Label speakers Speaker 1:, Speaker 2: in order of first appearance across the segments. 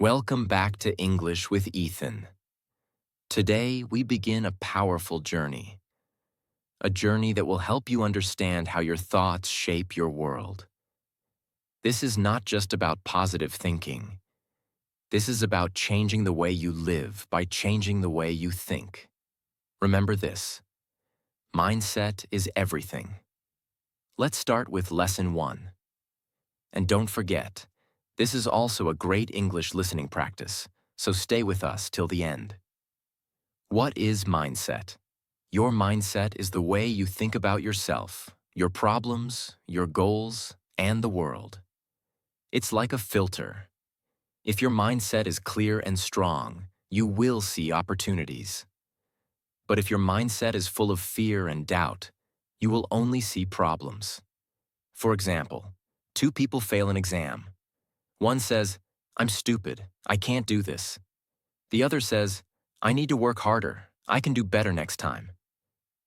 Speaker 1: Welcome back to English with Ethan. Today, we begin a powerful journey. A journey that will help you understand how your thoughts shape your world. This is not just about positive thinking. This is about changing the way you live by changing the way you think. Remember this: mindset is everything. Let's start with Lesson 1. And don't forget, this is also a great English listening practice, so stay with us till the end. What is mindset? Your mindset is the way you think about yourself, your problems, your goals, and the world. It's like a filter. If your mindset is clear and strong, you will see opportunities. But if your mindset is full of fear and doubt, you will only see problems. For example, two people fail an exam. One says, "I'm stupid, I can't do this." The other says, "I need to work harder, I can do better next time."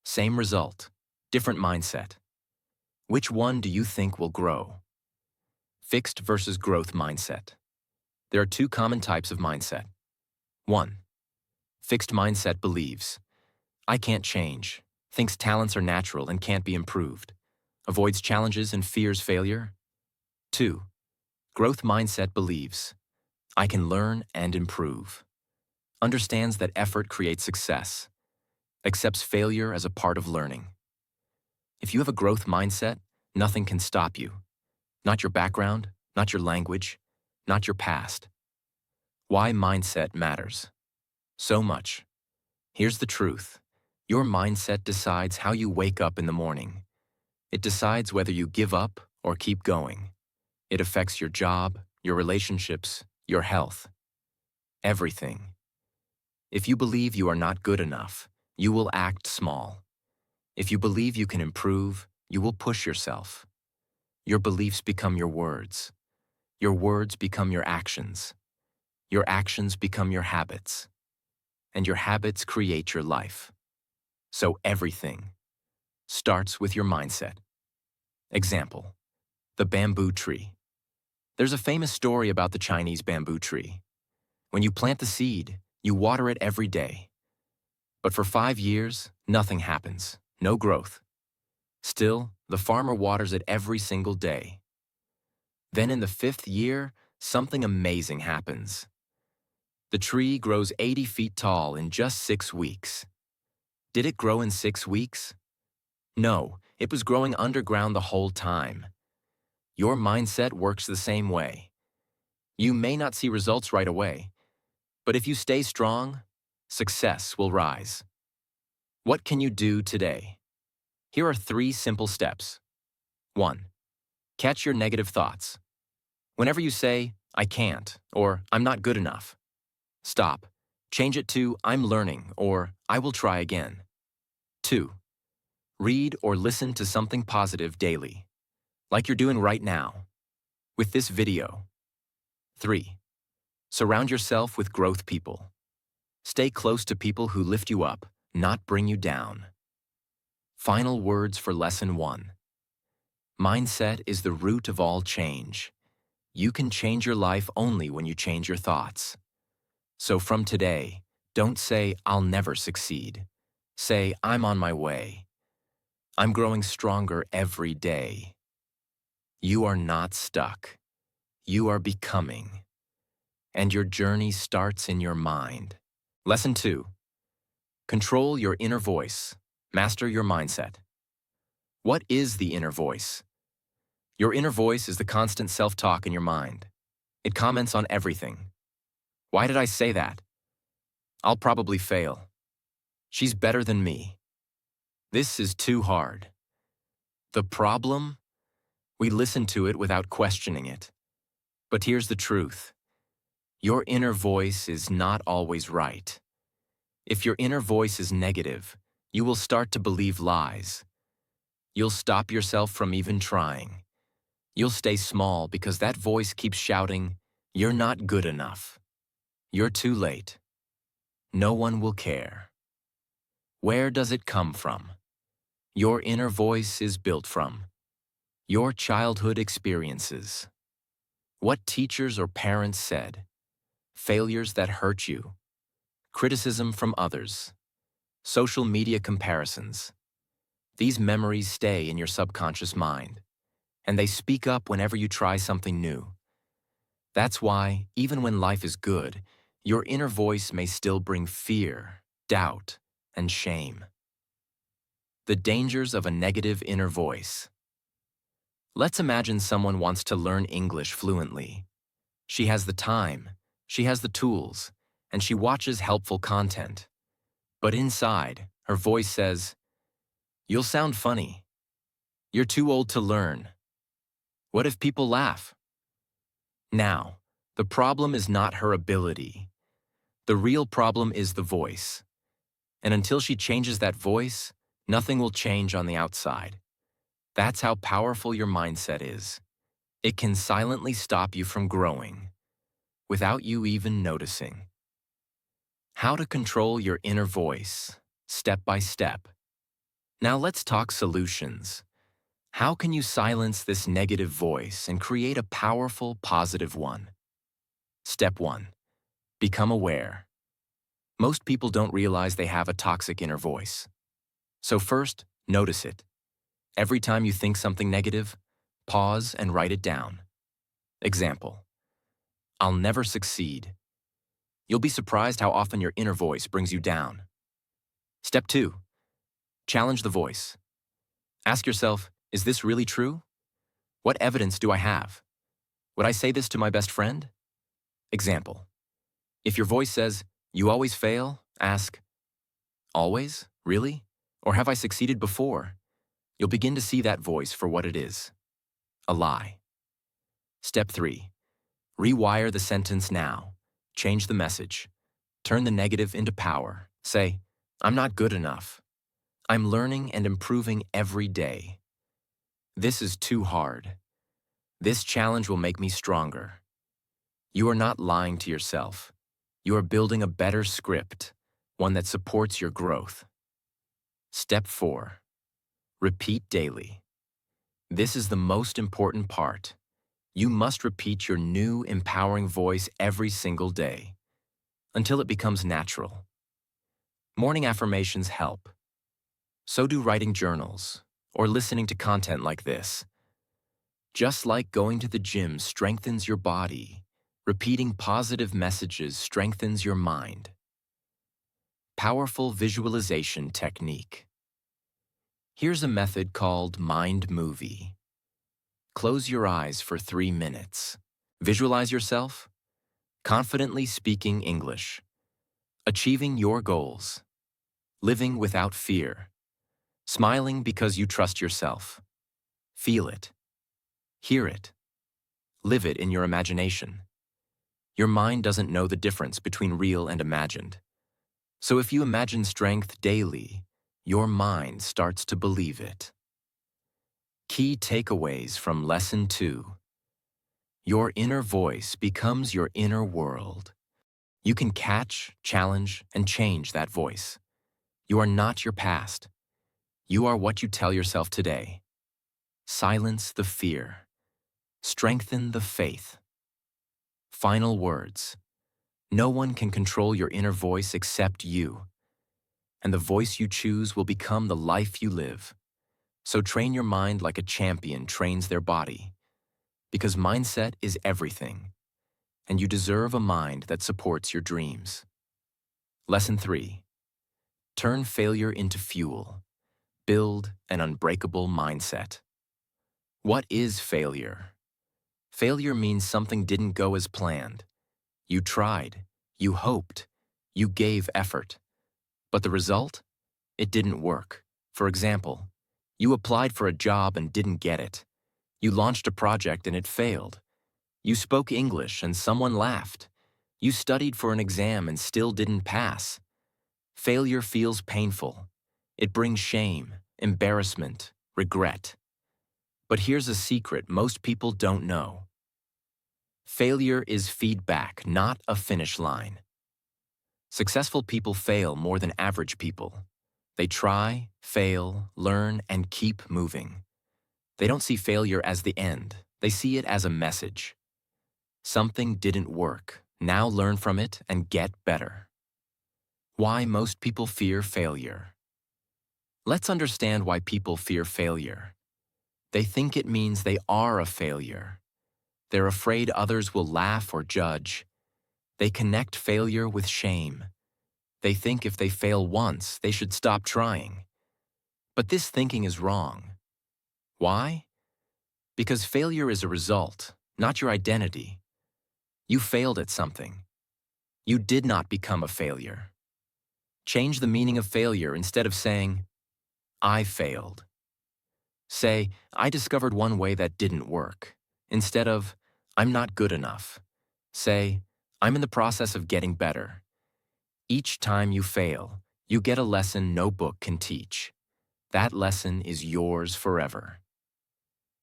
Speaker 1: Same result, different mindset. Which one do you think will grow? Fixed versus growth mindset. There are two common types of mindset. 1. Fixed mindset believes, "I can't change," thinks talents are natural and can't be improved, avoids challenges and fears failure. 2. Growth mindset believes, "I can learn and improve," understands that effort creates success, accepts failure as a part of learning. If you have a growth mindset, nothing can stop you. Not your background, not your language, not your past. Why mindset matters so much. Here's the truth. Your mindset decides how you wake up in the morning. It decides whether you give up or keep going. It affects your job, your relationships, your health. Everything. If you believe you are not good enough, you will act small. If you believe you can improve, you will push yourself. Your beliefs become your words. Your words become your actions. Your actions become your habits. And your habits create your life. So everything starts with your mindset. Example: the bamboo tree. There's a famous story about the Chinese bamboo tree. When you plant the seed, you water it every day. But for 5 years, nothing happens, no growth. Still, the farmer waters it every single day. Then in the 5th year, something amazing happens. The tree grows 80 feet tall in just 6 weeks. Did it grow in 6 weeks? No, it was growing underground the whole time. Your mindset works the same way. You may not see results right away, but if you stay strong, success will rise. What can you do today? Here are 3 simple steps. 1. Catch your negative thoughts. Whenever you say, "I can't," or "I'm not good enough," stop. Change it to, "I'm learning," or "I will try again." 2. Read or listen to something positive daily, like you're doing right now, with this video. 3. Surround yourself with growth people. Stay close to people who lift you up, not bring you down. Final words for Lesson 1. Mindset is the root of all change. You can change your life only when you change your thoughts. So from today, don't say, "I'll never succeed." Say, "I'm on my way. I'm growing stronger every day." You are not stuck. You are becoming. And your journey starts in your mind. Lesson 2. Control your inner voice. Master your mindset. What is the inner voice? Your inner voice is the constant self-talk in your mind. It comments on everything. "Why did I say that? I'll probably fail. She's better than me. This is too hard." The problem? We listen to it without questioning it. But here's the truth. Your inner voice is not always right. If your inner voice is negative, you will start to believe lies. You'll stop yourself from even trying. You'll stay small because that voice keeps shouting, "You're not good enough. You're too late. No one will care." Where does it come from? Your inner voice is built from your childhood experiences. What teachers or parents said, failures that hurt you, criticism from others, social media comparisons. These memories stay in your subconscious mind, and they speak up whenever you try something new. That's why, even when life is good, your inner voice may still bring fear, doubt, and shame. The dangers of a negative inner voice. Let's imagine someone wants to learn English fluently. She has the time, she has the tools, and she watches helpful content. But inside, her voice says, "You'll sound funny. You're too old to learn. What if people laugh?" Now, the problem is not her ability. The real problem is the voice. And until she changes that voice, nothing will change on the outside. That's how powerful your mindset is. It can silently stop you from growing, without you even noticing. How to control your inner voice, step by step. Now let's talk solutions. How can you silence this negative voice and create a powerful, positive one? Step 1. Become aware. Most people don't realize they have a toxic inner voice. So first, notice it. Every time you think something negative, pause and write it down. Example: I'll never succeed. You'll be surprised how often your inner voice brings you down. Step 2. Challenge the voice. Ask yourself, is this really true? What evidence do I have? Would I say this to my best friend? Example: if your voice says, "You always fail," ask, "Always? Really? Or have I succeeded before?" You'll begin to see that voice for what it is: a lie. Step 3. Rewire the sentence now. Change the message. Turn the negative into power. Say, "I'm not good enough. I'm learning and improving every day. This is too hard. This challenge will make me stronger." You are not lying to yourself. You are building a better script, one that supports your growth. Step 4. Repeat daily. This is the most important part. You must repeat your new, empowering voice every single day, until it becomes natural. Morning affirmations help. So do writing journals, or listening to content like this. Just like going to the gym strengthens your body, repeating positive messages strengthens your mind. Powerful visualization technique. Here's a method called Mind Movie. Close your eyes for 3 minutes. Visualize yourself confidently speaking English, achieving your goals, living without fear, smiling because you trust yourself. Feel it. Hear it. Live it in your imagination. Your mind doesn't know the difference between real and imagined. So if you imagine strength daily, your mind starts to believe it. Key takeaways from Lesson 2. Your inner voice becomes your inner world. You can catch, challenge, and change that voice. You are not your past. You are what you tell yourself today. Silence the fear. Strengthen the faith. Final words. No one can control your inner voice except you. And the voice you choose will become the life you live. So train your mind like a champion trains their body. Because mindset is everything. And you deserve a mind that supports your dreams. Lesson 3. Turn failure into fuel. Build an unbreakable mindset. What is failure? Failure means something didn't go as planned. You tried, you hoped, you gave effort. But the result? It didn't work. For example, you applied for a job and didn't get it. You launched a project and it failed. You spoke English and someone laughed. You studied for an exam and still didn't pass. Failure feels painful. It brings shame, embarrassment, regret. But here's a secret most people don't know. Failure is feedback, not a finish line. Successful people fail more than average people. They try, fail, learn, and keep moving. They don't see failure as the end. They see it as a message. Something didn't work. Now learn from it and get better. Why most people fear failure. Let's understand why people fear failure. They think it means they are a failure. They're afraid others will laugh or judge. They connect failure with shame. They think if they fail once, they should stop trying. But this thinking is wrong. Why? Because failure is a result, not your identity. You failed at something. You did not become a failure. Change the meaning of failure instead of saying, I failed. Say, I discovered one way that didn't work. Instead of, I'm not good enough. Say, I'm in the process of getting better. Each time you fail, you get a lesson no book can teach. That lesson is yours forever.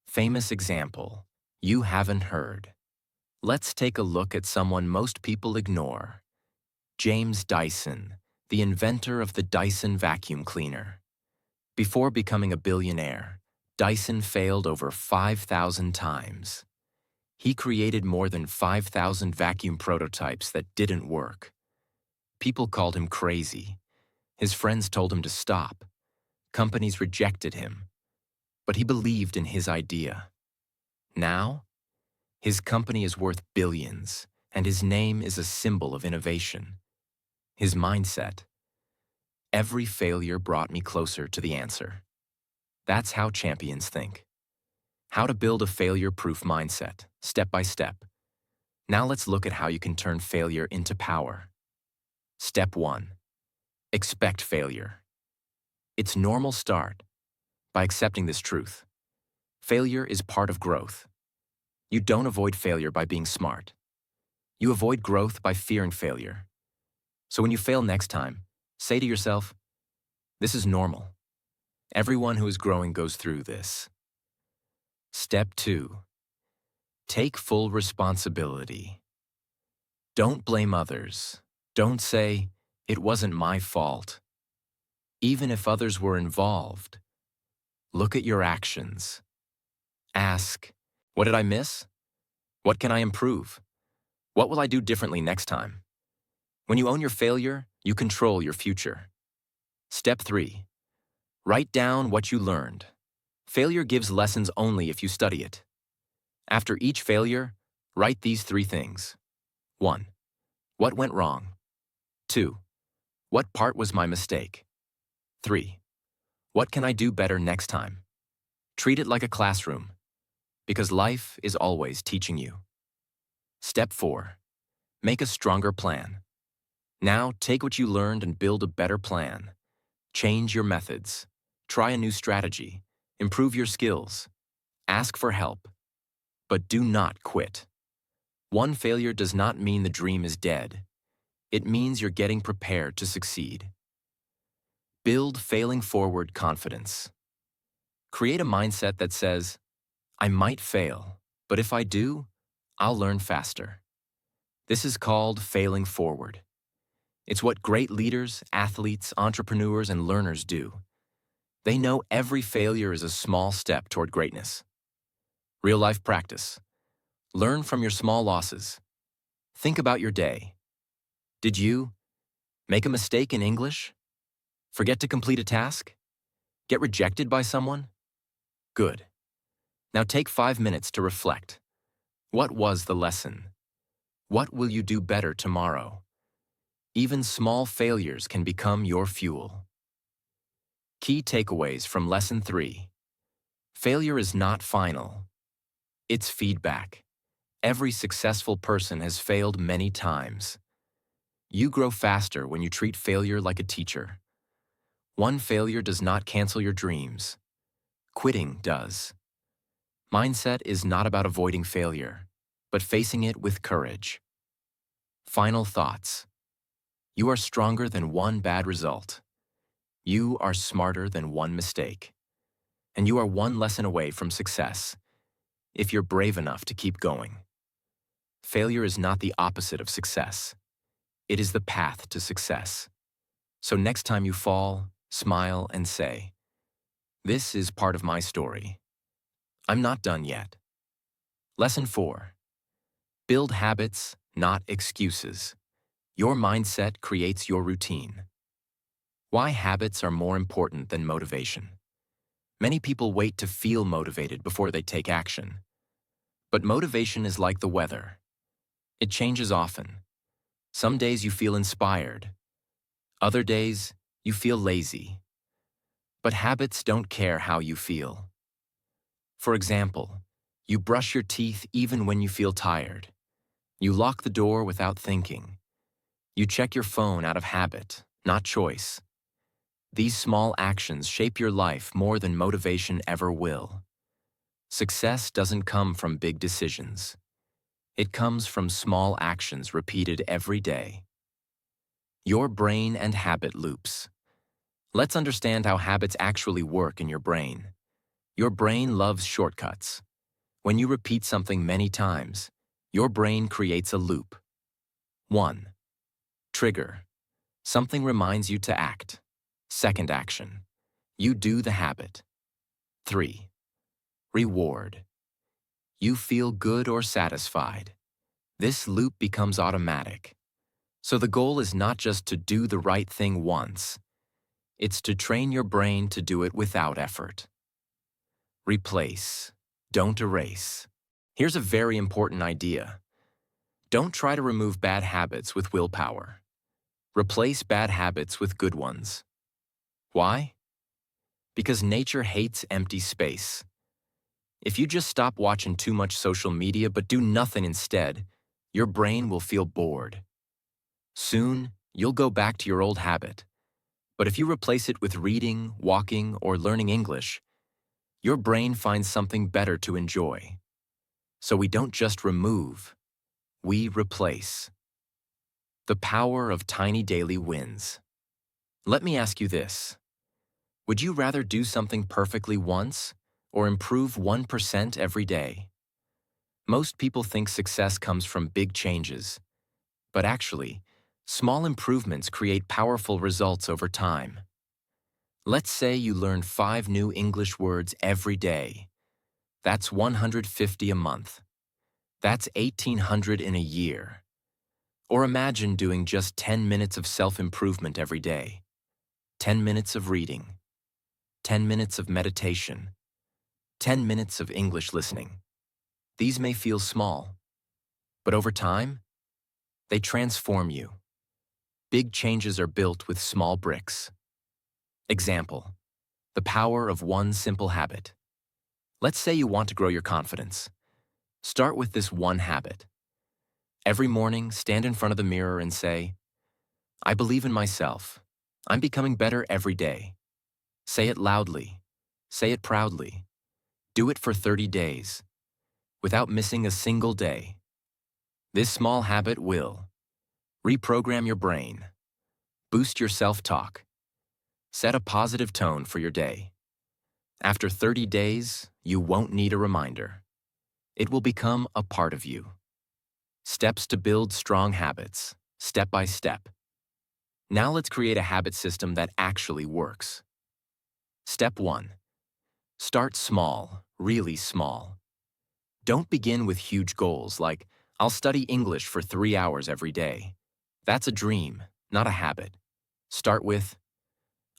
Speaker 1: Famous example, you haven't heard. Let's take a look at someone most people ignore. James Dyson, the inventor of the Dyson vacuum cleaner. Before becoming a billionaire, Dyson failed over 5,000 times. He created more than 5,000 vacuum prototypes that didn't work. People called him crazy. His friends told him to stop. Companies rejected him. But he believed in his idea. Now, his company is worth billions, and his name is a symbol of innovation. His mindset: every failure brought me closer to the answer. That's how champions think. How to build a failure-proof mindset, step by step. Now let's look at how you can turn failure into power. Step 1. Expect failure. It's normal. Start by accepting this truth. Failure is part of growth. You don't avoid failure by being smart. You avoid growth by fearing failure. So when you fail next time, say to yourself, this is normal. Everyone who is growing goes through this. Step 2. Take full responsibility. Don't blame others. Don't say, it wasn't my fault. Even if others were involved, look at your actions. Ask, what did I miss? What can I improve? What will I do differently next time? When you own your failure, you control your future. Step 3. Write down what you learned. Failure gives lessons only if you study it. After each failure, write these 3 things. 1. What went wrong? 2. What part was my mistake? 3. What can I do better next time? Treat it like a classroom, because life is always teaching you. Step 4. Make a stronger plan. Now take what you learned and build a better plan. Change your methods. Try a new strategy. Improve your skills. Ask for help. But do not quit. One failure does not mean the dream is dead. It means you're getting prepared to succeed. Build failing forward confidence. Create a mindset that says, I might fail, but if I do, I'll learn faster. This is called failing forward. It's what great leaders, athletes, entrepreneurs, and learners do. They know every failure is a small step toward greatness. Real-life practice. Learn from your small losses. Think about your day. Did you make a mistake in English? Forget to complete a task? Get rejected by someone? Good. Now take 5 minutes to reflect. What was the lesson? What will you do better tomorrow? Even small failures can become your fuel. Key takeaways from Lesson 3. Failure is not final. It's feedback. Every successful person has failed many times. You grow faster when you treat failure like a teacher. One failure does not cancel your dreams. Quitting does. Mindset is not about avoiding failure, but facing it with courage. Final thoughts. You are stronger than one bad result. You are smarter than one mistake. And you are one lesson away from success, if you're brave enough to keep going. Failure is not the opposite of success. It is the path to success. So next time you fall, smile and say, this is part of my story. I'm not done yet. Lesson 4. Build habits, not excuses. Your mindset creates your routine. Why habits are more important than motivation. Many people wait to feel motivated before they take action. But motivation is like the weather. It changes often. Some days you feel inspired. Other days, you feel lazy. But habits don't care how you feel. For example, you brush your teeth even when you feel tired. You lock the door without thinking. You check your phone out of habit, not choice. These small actions shape your life more than motivation ever will. Success doesn't come from big decisions. It comes from small actions repeated every day. Your brain and habit loops. Let's understand how habits actually work in your brain. Your brain loves shortcuts. When you repeat something many times, your brain creates a loop. 1. Trigger. Something reminds you to act. Second action. You do the habit. 3. Reward. You feel good or satisfied. This loop becomes automatic. So the goal is not just to do the right thing once. It's to train your brain to do it without effort. Replace. Don't erase. Here's a very important idea. Don't try to remove bad habits with willpower. Replace bad habits with good ones. Why? Because nature hates empty space. If you just stop watching too much social media but do nothing instead, your brain will feel bored. Soon, you'll go back to your old habit. But if you replace it with reading, walking, or learning English, your brain finds something better to enjoy. So we don't just remove, we replace. The power of tiny daily wins. Let me ask you this. Would you rather do something perfectly once or improve 1% every day? Most people think success comes from big changes, but actually, small improvements create powerful results over time. Let's say you learn 5 new English words every day. That's 150 a month. That's 1,800 in a year. Or imagine doing just 10 minutes of self-improvement every day. 10 minutes of reading. 10 minutes of meditation. 10 minutes of English listening. These may feel small, but over time, they transform you. Big changes are built with small bricks. Example, the power of one simple habit. Let's say you want to grow your confidence. Start with this one habit. Every morning, stand in front of the mirror and say, I believe in myself. I'm becoming better every day. Say it loudly. Say it proudly. Do it for 30 days, without missing a single day. This small habit will reprogram your brain, boost your self-talk, set a positive tone for your day. After 30 days, you won't need a reminder. It will become a part of you. Steps to build strong habits, step by step. Now let's create a habit system that actually works. Step 1. Start small, really small. Don't begin with huge goals like, I'll study English for 3 hours every day. That's a dream, not a habit. Start with,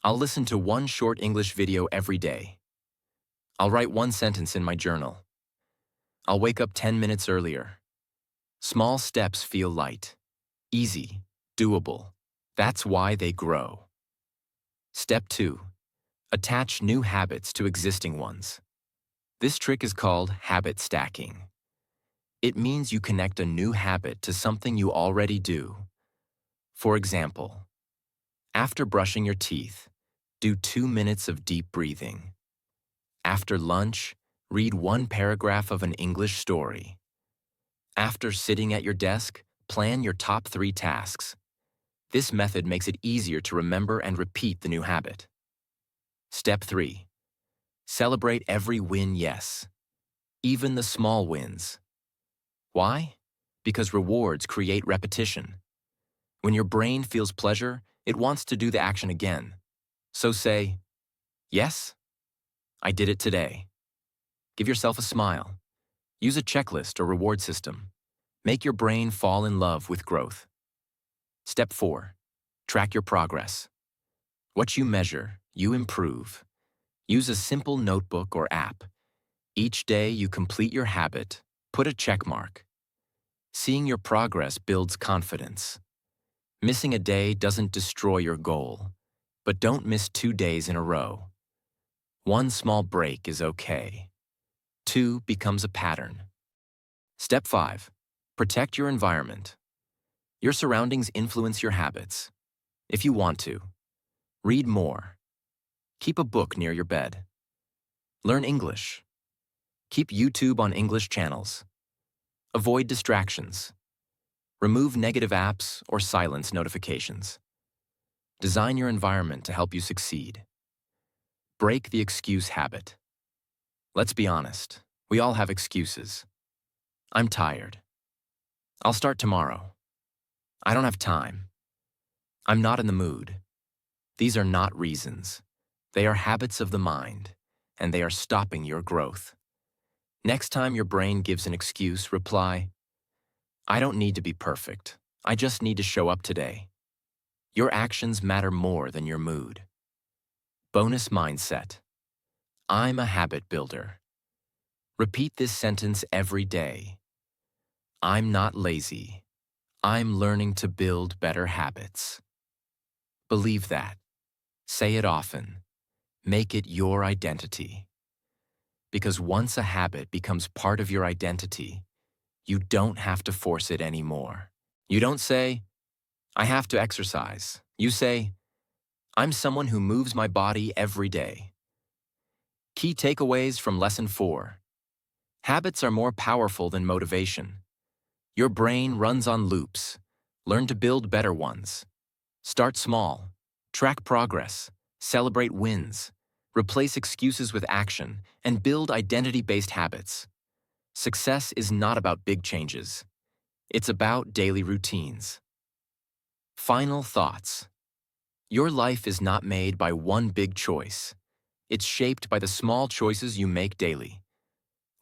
Speaker 1: I'll listen to one short English video every day. I'll write one sentence in my journal. I'll wake up 10 minutes earlier. Small steps feel light, easy, doable. That's why they grow. Step 2. Attach new habits to existing ones. This trick is called habit stacking. It means you connect a new habit to something you already do. For example, after brushing your teeth, do 2 minutes of deep breathing. After lunch, read one paragraph of an English story. After sitting at your desk, plan your top 3 tasks. This method makes it easier to remember and repeat the new habit. Step 3. Celebrate every win, yes. Even the small wins. Why? Because rewards create repetition. When your brain feels pleasure, it wants to do the action again. So say, yes, I did it today. Give yourself a smile. Use a checklist or reward system. Make your brain fall in love with growth. Step 4. Track your progress. What you measure, you improve. Use a simple notebook or app. Each day you complete your habit, put a check mark. Seeing your progress builds confidence. Missing a day doesn't destroy your goal, but don't miss 2 days in a row. One small break is okay. 2 becomes a pattern. Step 5. Protect your environment. Your surroundings influence your habits. If you want to, read more. Keep a book near your bed. Learn English. Keep YouTube on English channels. Avoid distractions. Remove negative apps or silence notifications. Design your environment to help you succeed. Break the excuse habit. Let's be honest, we all have excuses. I'm tired. I'll start tomorrow. I don't have time. I'm not in the mood. These are not reasons. They are habits of the mind, and they are stopping your growth. Next time your brain gives an excuse, reply, I don't need to be perfect. I just need to show up today. Your actions matter more than your mood. Bonus mindset. I'm a habit builder. Repeat this sentence every day. I'm not lazy. I'm learning to build better habits. Believe that. Say it often. Make it your identity. Because once a habit becomes part of your identity, you don't have to force it anymore. You don't say, I have to exercise. You say, I'm someone who moves my body every day. Key takeaways from Lesson 4. Habits are more powerful than motivation. Your brain runs on loops. Learn to build better ones. Start small. Track progress. Celebrate wins. Replace excuses with action, and build identity-based habits. Success is not about big changes. It's about daily routines. Final thoughts. Your life is not made by one big choice. It's shaped by the small choices you make daily.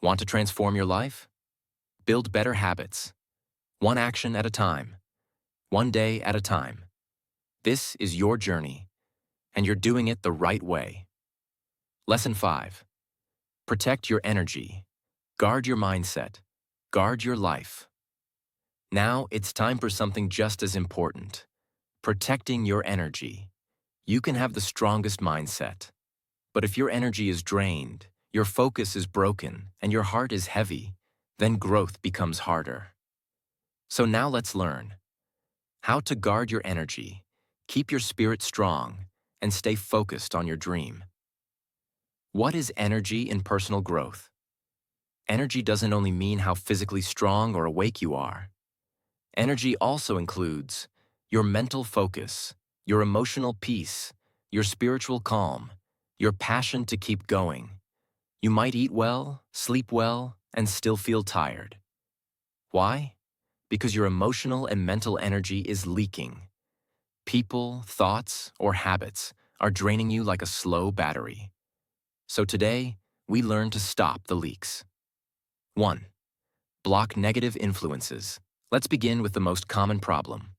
Speaker 1: Want to transform your life? Build better habits. One action at a time. One day at a time. This is your journey, and you're doing it the right way. Lesson 5. Protect your energy. Guard your mindset. Guard your life. Now it's time for something just as important. Protecting your energy. You can have the strongest mindset. But if your energy is drained, your focus is broken, and your heart is heavy, then growth becomes harder. So now let's learn how to guard your energy, keep your spirit strong, and stay focused on your dream. What is energy in personal growth? Energy doesn't only mean how physically strong or awake you are. Energy also includes your mental focus, your emotional peace, your spiritual calm, your passion to keep going. You might eat well, sleep well, and still feel tired. Why? Because your emotional and mental energy is leaking. People, thoughts, or habits are draining you like a slow battery. So today, we learn to stop the leaks. 1. Block negative influences. Let's begin with the most common problem.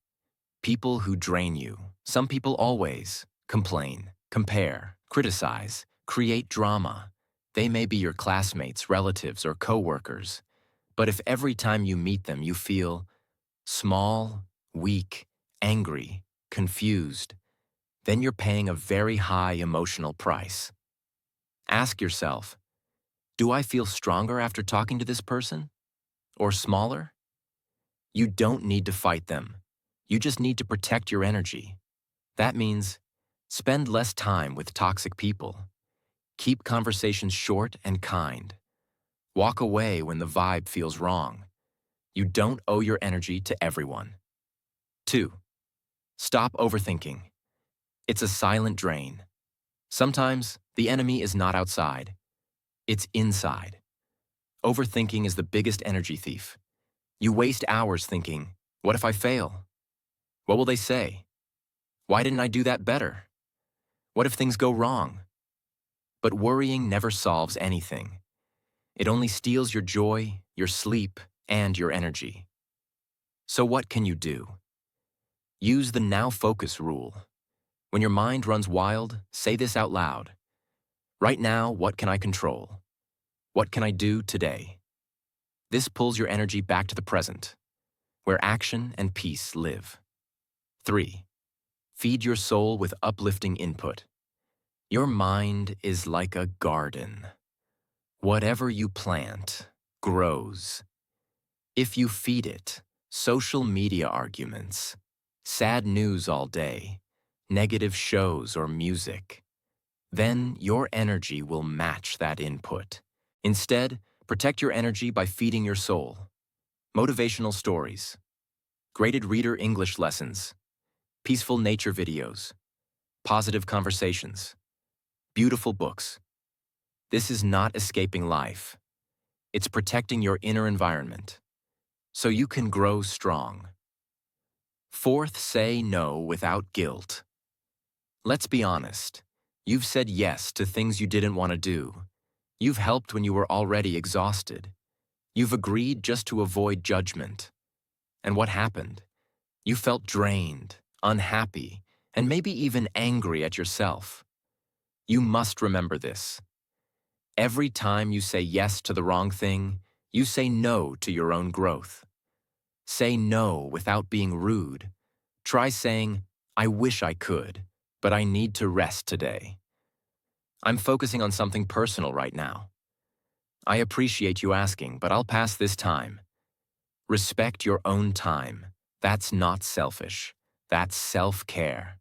Speaker 1: People who drain you. Some people always complain, compare, criticize, create drama. They may be your classmates, relatives, or coworkers. But if every time you meet them you feel small, weak, angry, confused, then you're paying a very high emotional price. Ask yourself, do I feel stronger after talking to this person? Or smaller? You don't need to fight them. You just need to protect your energy. That means spend less time with toxic people. Keep conversations short and kind. Walk away when the vibe feels wrong. You don't owe your energy to everyone. 2. Stop overthinking. It's a silent drain. Sometimes the enemy is not outside. It's inside. Overthinking is the biggest energy thief. You waste hours thinking, what if I fail? What will they say? Why didn't I do that better? What if things go wrong? But worrying never solves anything. It only steals your joy, your sleep, and your energy. So what can you do? Use the now focus rule. When your mind runs wild, say this out loud. Right now, what can I control? What can I do today? This pulls your energy back to the present, where action and peace live. 3. Feed your soul with uplifting input. Your mind is like a garden. Whatever you plant grows. If you feed it social media arguments, sad news all day, negative shows or music, then your energy will match that input. Instead, protect your energy by feeding your soul. Motivational stories, graded reader English lessons, peaceful nature videos, positive conversations, beautiful books. This is not escaping life. It's protecting your inner environment, so you can grow strong. 4th, say no without guilt. Let's be honest. You've said yes to things you didn't want to do. You've helped when you were already exhausted. You've agreed just to avoid judgment. And what happened? You felt drained, unhappy, and maybe even angry at yourself. You must remember this. Every time you say yes to the wrong thing, you say no to your own growth. Say no without being rude. Try saying, I wish I could, but I need to rest today. I'm focusing on something personal right now. I appreciate you asking, but I'll pass this time. Respect your own time. That's not selfish. That's self-care.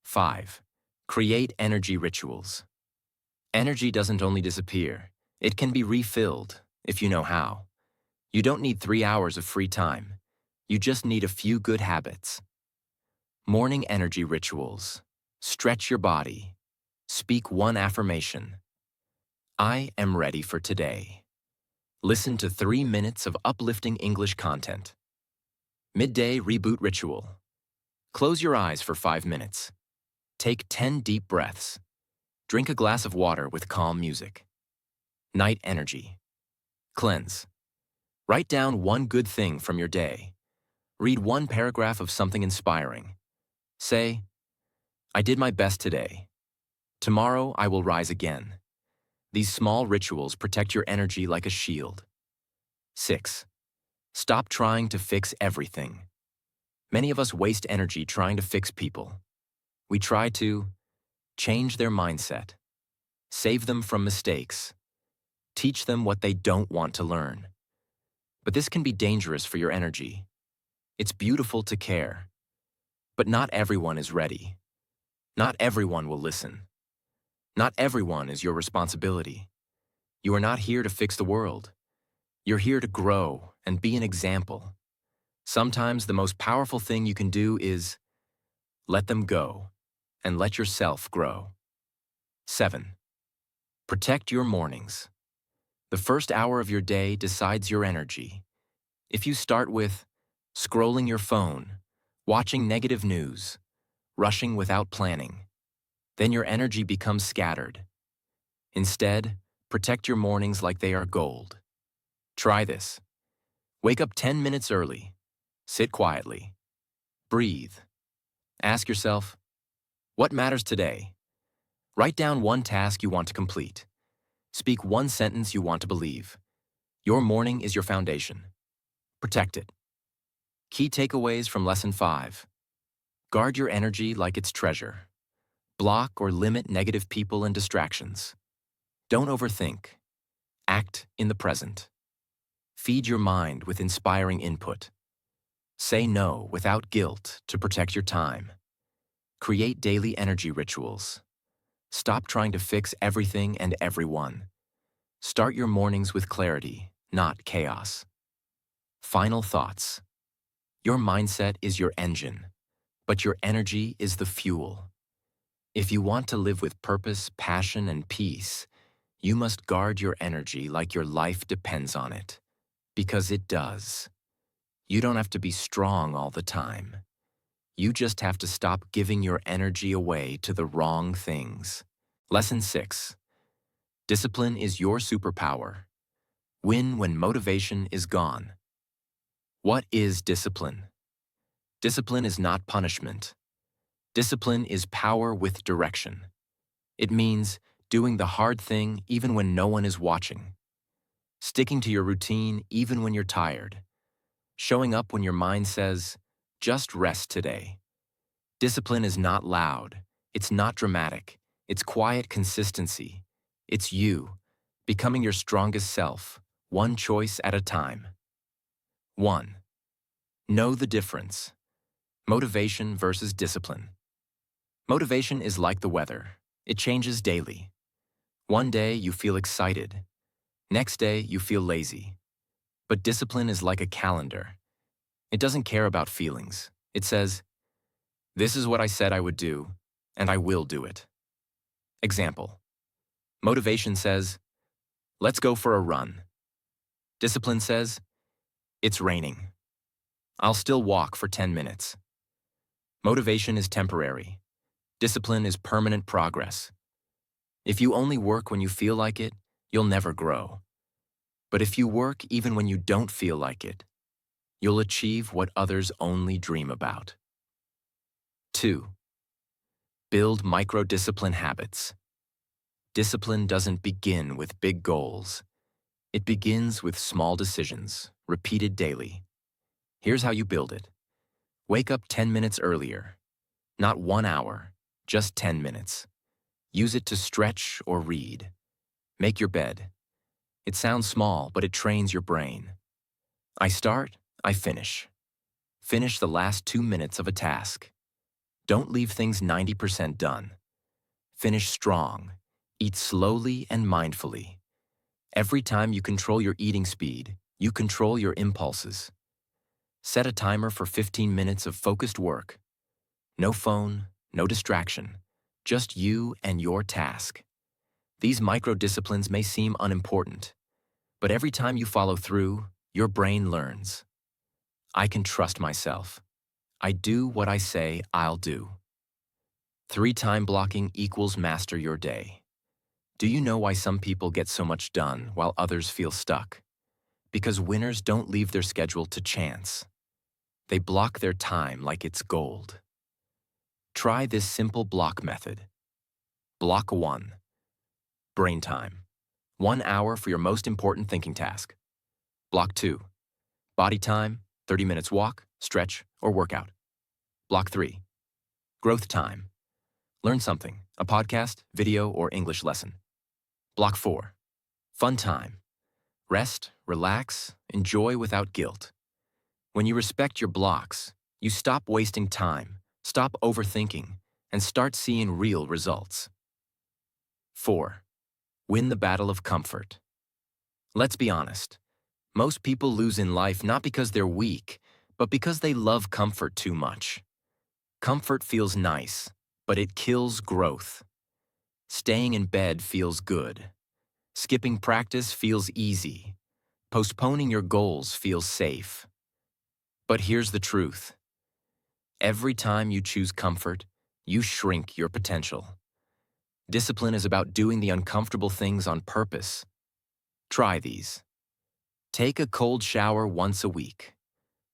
Speaker 1: 5. Create energy rituals. Energy doesn't only disappear. It can be refilled, if you know how. You don't need 3 hours of free time. You just need a few good habits. Morning energy rituals. Stretch your body. Speak one affirmation. I am ready for today. Listen to 3 minutes of uplifting English content. Midday reboot ritual. Close your eyes for 5 minutes. Take 10 deep breaths. Drink a glass of water with calm music. Night energy. Cleanse. Write down one good thing from your day. Read one paragraph of something inspiring. Say, I did my best today. Tomorrow I will rise again. These small rituals protect your energy like a shield. 6. Stop trying to fix everything. Many of us waste energy trying to fix people. We try to change their mindset, save them from mistakes, teach them what they don't want to learn. But this can be dangerous for your energy. It's beautiful to care, but not everyone is ready. Not everyone will listen. Not everyone is your responsibility. You are not here to fix the world. You're here to grow and be an example. Sometimes the most powerful thing you can do is let them go and let yourself grow. 7. Protect your mornings. The first hour of your day decides your energy. If you start with scrolling your phone, watching negative news, rushing without planning, then your energy becomes scattered. Instead, protect your mornings like they are gold. Try this. Wake up 10 minutes early. Sit quietly. Breathe. Ask yourself, what matters today? Write down one task you want to complete. Speak one sentence you want to believe. Your morning is your foundation. Protect it. Key takeaways from Lesson 5. Guard your energy like it's treasure. Block or limit negative people and distractions. Don't overthink. Act in the present. Feed your mind with inspiring input. Say no without guilt to protect your time. Create daily energy rituals. Stop trying to fix everything and everyone. Start your mornings with clarity, not chaos. Final thoughts. Your mindset is your engine, but your energy is the fuel. If you want to live with purpose, passion, and peace, you must guard your energy like your life depends on it, because it does. You don't have to be strong all the time. You just have to stop giving your energy away to the wrong things. Lesson 6. Discipline is your superpower. Win when motivation is gone. What is discipline? Discipline is not punishment. Discipline is power with direction. It means doing the hard thing even when no one is watching, sticking to your routine even when you're tired, showing up when your mind says, just rest today. Discipline is not loud. It's not dramatic. It's quiet consistency. It's you, becoming your strongest self, one choice at a time. 1. Know the difference. Motivation versus discipline. Motivation is like the weather. It changes daily. One day you feel excited. Next day you feel lazy. But discipline is like a calendar. It doesn't care about feelings. It says, this is what I said I would do, and I will do it. Example. Motivation says, let's go for a run. Discipline says, it's raining. I'll still walk for 10 minutes. Motivation is temporary. Discipline is permanent progress. If you only work when you feel like it, you'll never grow. But if you work even when you don't feel like it, you'll achieve what others only dream about. 2. Build micro-discipline habits. Discipline doesn't begin with big goals. It begins with small decisions, repeated daily. Here's how you build it. Wake up 10 minutes earlier. Not 1 hour, just 10 minutes. Use it to stretch or read. Make your bed. It sounds small, but it trains your brain. I start, I finish. Finish the last 2 minutes of a task. Don't leave things 90% done. Finish strong. Eat slowly and mindfully. Every time you control your eating speed, you control your impulses. Set a timer for 15 minutes of focused work. No phone, no distraction, just you and your task. These micro-disciplines may seem unimportant, but every time you follow through, your brain learns. I can trust myself. I do what I say I'll do. 3 time blocking equals master your day. Do you know why some people get so much done while others feel stuck? Because winners don't leave their schedule to chance. They block their time like it's gold. Try this simple block method. Block 1. Brain time. 1 hour for your most important thinking task. Block 2. Body time, 30 minutes walk, stretch, or workout. Block 3. Growth time. Learn something, a podcast, video, or English lesson. Block 4. Fun time. Rest, relax, enjoy without guilt. When you respect your blocks, you stop wasting time, stop overthinking, and start seeing real results. 4. Win the battle of comfort. Let's be honest. Most people lose in life not because they're weak, but because they love comfort too much. Comfort feels nice, but it kills growth. Staying in bed feels good. Skipping practice feels easy. Postponing your goals feels safe. But here's the truth. Every time you choose comfort, you shrink your potential. Discipline is about doing the uncomfortable things on purpose. Try these. Take a cold shower once a week.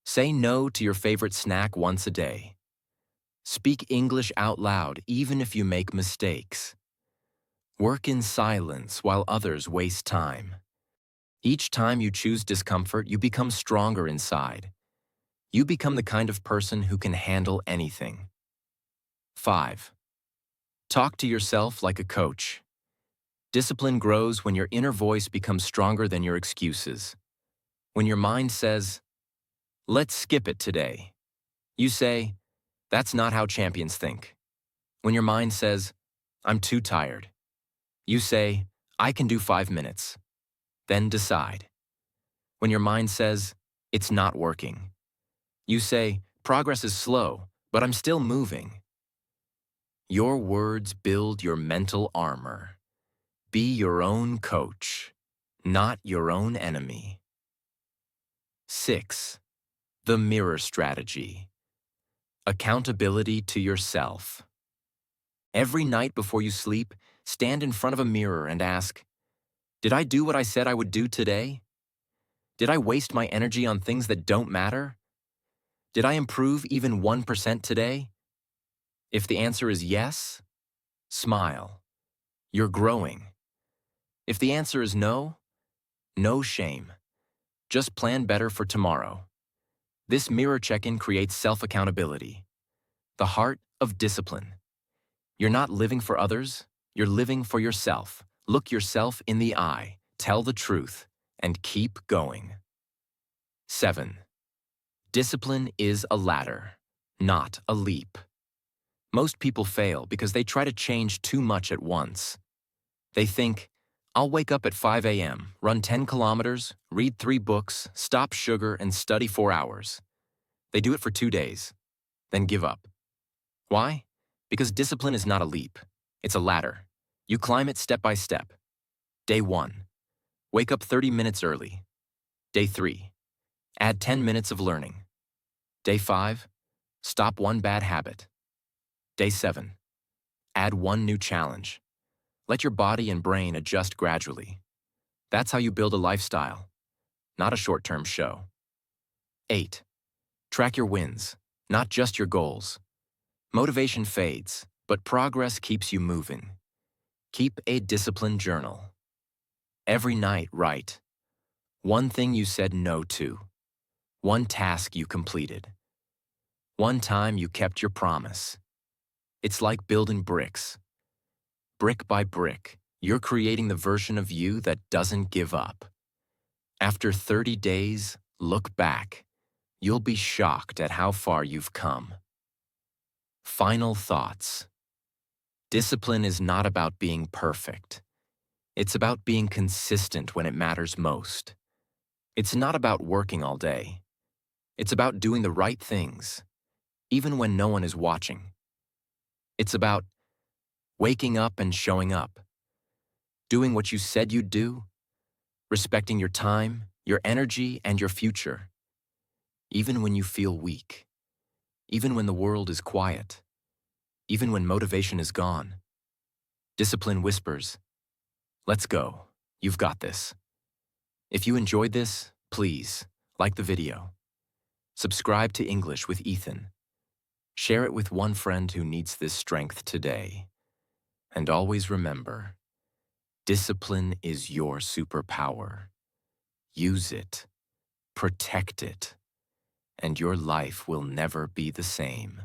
Speaker 1: Say no to your favorite snack once a day. Speak English out loud even if you make mistakes. Work in silence while others waste time. Each time you choose discomfort, you become stronger inside. You become the kind of person who can handle anything. 5. Talk to yourself like a coach. Discipline grows when your inner voice becomes stronger than your excuses. When your mind says, let's skip it today, you say, that's not how champions think. When your mind says, I'm too tired, you say, I can do 5 minutes. Then decide. When your mind says, it's not working, you say, progress is slow, but I'm still moving. Your words build your mental armor. Be your own coach, not your own enemy. 6. The mirror strategy. Accountability to yourself. Every night before you sleep, stand in front of a mirror and ask, did I do what I said I would do today? Did I waste my energy on things that don't matter? Did I improve even 1% today? If the answer is yes, smile. You're growing. If the answer is no, no shame. Just plan better for tomorrow. This mirror check-in creates self-accountability, the heart of discipline. You're not living for others, you're living for yourself. Look yourself in the eye, tell the truth, and keep going. 7. Discipline is a ladder, not a leap. Most people fail because they try to change too much at once. They think, I'll wake up at 5 a.m., run 10 kilometers, read 3 books, stop sugar, and study 4 hours. They do it for 2 days, then give up. Why? Because discipline is not a leap. It's a ladder. You climb it step by step. Day 1. Wake up 30 minutes early. Day 3. Add 10 minutes of learning. Day 5. Stop 1 bad habit. Day 7. Add 1 new challenge. Let your body and brain adjust gradually. That's how you build a lifestyle, not a short-term show. 8. Track your wins, not just your goals. Motivation fades, but progress keeps you moving. Keep a disciplined journal. Every night, write 1 thing you said no to, 1 task you completed, 1 time you kept your promise. It's like building bricks. Brick by brick, you're creating the version of you that doesn't give up. After 30 days, look back. You'll be shocked at how far you've come. Final thoughts. Discipline is not about being perfect. It's about being consistent when it matters most. It's not about working all day. It's about doing the right things, even when no one is watching. It's about waking up and showing up, doing what you said you'd do, respecting your time, your energy, and your future. Even when you feel weak, even when the world is quiet, even when motivation is gone. Discipline whispers, let's go, you've got this. If you enjoyed this, please like the video. Subscribe to English with Ethan. Share it with one friend who needs this strength today. And always remember, discipline is your superpower. Use it, protect it, and your life will never be the same.